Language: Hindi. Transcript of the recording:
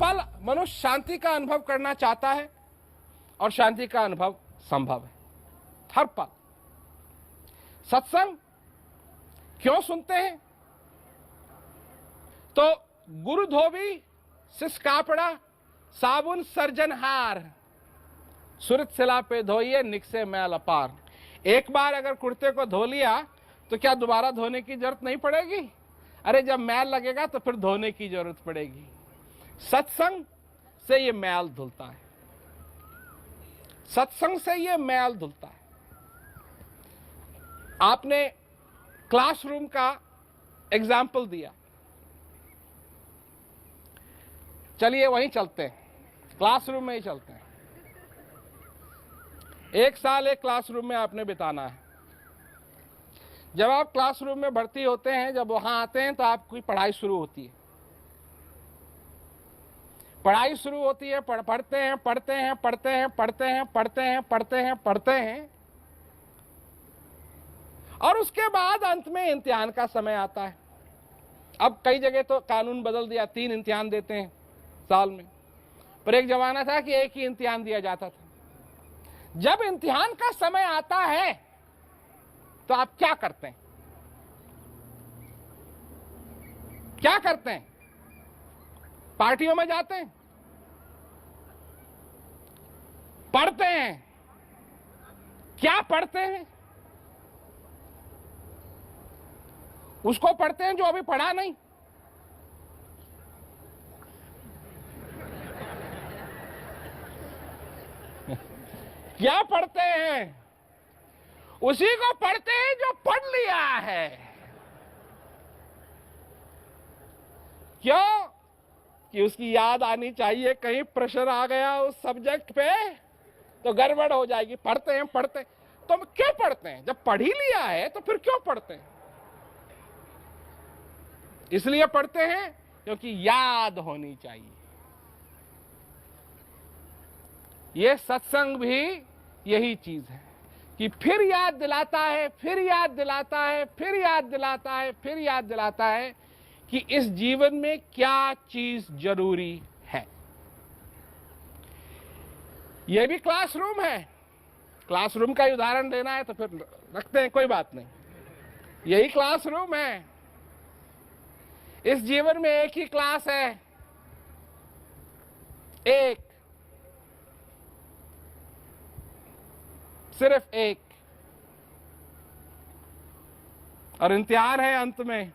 पल मनुष्य शांति का अनुभव करना चाहता है और शांति का अनुभव संभव है हर पल। सत्संग क्यों सुनते हैं? तो गुरु धोबी सिस कापड़ा साबुन सर्जनहार सुरत सिला पे धोइए निकसे मैल अपार। एक बार अगर कुर्ते को धो लिया तो क्या दोबारा धोने की जरूरत नहीं पड़ेगी? अरे जब मैल लगेगा तो फिर धोने की जरूरत पड़ेगी। सत्संग से ये मैल धुलता है, सत्संग से ये मैल धुलता है। आपने क्लासरूम का एग्जाम्पल दिया, चलिए वहीं चलते हैं, क्लासरूम में ही चलते हैं। एक साल एक क्लासरूम में आपने बिताना है। जब आप क्लासरूम में भर्ती होते हैं, जब वहां आते हैं तो आपकी पढ़ाई शुरू होती है। पढ़ाई शुरू होती है, पढ़ते हैं पढ़ते हैं पढ़ते हैं पढ़ते हैं पढ़ते हैं पढ़ते हैं पढ़ते हैं और उसके बाद अंत में इम्तिहान का समय आता है। अब कई जगह तो कानून बदल दिया, 3 इम्तिहान देते हैं साल में, पर एक जमाना था कि एक ही इम्तिहान दिया जाता था। जब इम्तिहान का समय आता है तो आप क्या करते हैं? क्या करते हैं? पार्टियों में जाते हैं, पढ़ते हैं। क्या पढ़ते हैं? उसको पढ़ते हैं जो अभी पढ़ा नहीं। क्या पढ़ते हैं? उसी को पढ़ते हैं जो पढ़ लिया है। क्यों? कि उसकी याद आनी चाहिए, कहीं प्रेशर आ गया उस सब्जेक्ट पे तो गड़बड़ हो जाएगी। पढ़ते हैं पढ़ते, तो हम क्यों पढ़ते हैं? जब पढ़ ही लिया है तो फिर क्यों पढ़ते हैं? इसलिए पढ़ते हैं क्योंकि याद होनी चाहिए। ये सत्संग भी यही चीज है कि फिर याद दिलाता है, फिर याद दिलाता है, फिर याद दिलाता है, फिर याद दिलाता है कि इस जीवन में क्या चीज जरूरी है। यह भी क्लासरूम है। क्लासरूम का उदाहरण देना है तो फिर रखते हैं, कोई बात नहीं। यही क्लासरूम है। इस जीवन में एक ही क्लास है, एक, सिर्फ एक, और इम्तिहान है अंत में।